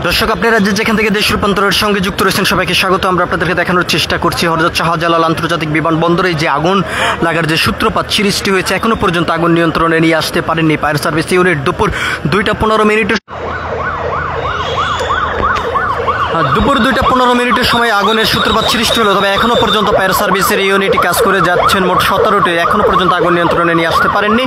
দর্শক, আপনারা যেখান থেকে দেশ রূপান্তরের সঙ্গে যুক্ত রয়েছেন সবাইকে স্বাগত। আমরা আপনাদেরকে দেখানোর চেষ্টা করছি হযরত শাহজালাল আন্তর্জাতিক বিমানবন্দরে যে আগুন লাগার যে সূত্রপাত সৃষ্টি হয়েছে, এখনো পর্যন্ত আগুন নিয়ন্ত্রণে নিয়ে আসতে পারেননি ফায়ার সার্ভিস ইউনিট। দুপুর 2:15 সময় আগুনের সূত্রপাত সৃষ্টি হলো, তবে এখনো পর্যন্ত ফায়ার সার্ভিসের ইউনিটই কাজ করে যাচ্ছেন। মোট 17টি এখনো পর্যন্ত আগুন নিয়ন্ত্রণে নিয়ে আসতে পারেননি।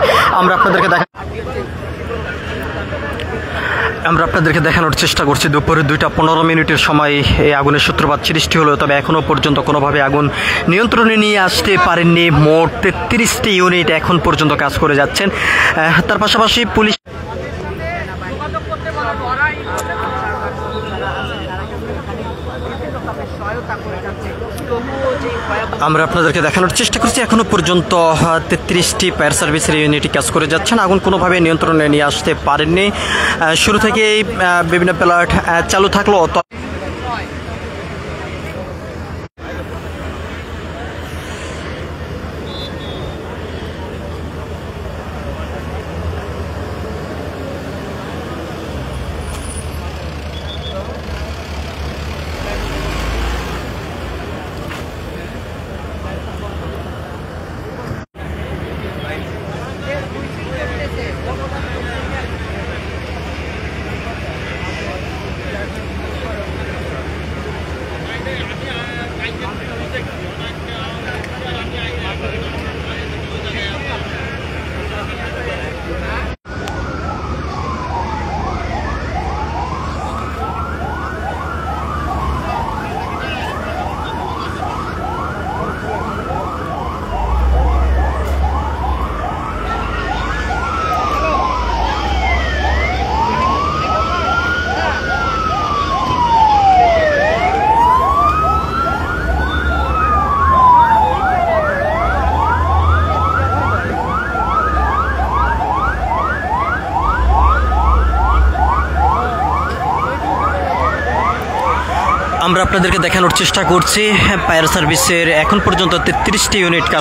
আমরা আপনাদেরকে দেখানোর চেষ্টা করছি দুপুরে 2:15 সময় এই আগুনের সূত্রপাত সৃষ্টি হলো, তবে এখনো পর্যন্ত কোনোভাবে আগুন নিয়ন্ত্রণে নিয়ে আসতে পারেননি। মোট 33টি ইউনিট এখন পর্যন্ত কাজ করে যাচ্ছেন। তার পাশাপাশি পুলিশ আমরা আপনাদেরকে দেখানোর চেষ্টা করছি এখনো পর্যন্ত 33টি ফায়ার সার্ভিসের ইউনিটই কাজ করে যাচ্ছেন। আগুন কোনোভাবে নিয়ন্ত্রণে নিয়ে আসতে পারেননি। শুরু থেকেই বিভিন্ন প্লাট চালু থাকলো। আমরা আপনাদেরকে দেখানোর চেষ্টা করছি ফায়ার সার্ভিসের এখন পর্যন্ত 33টি ইউনিট কাজ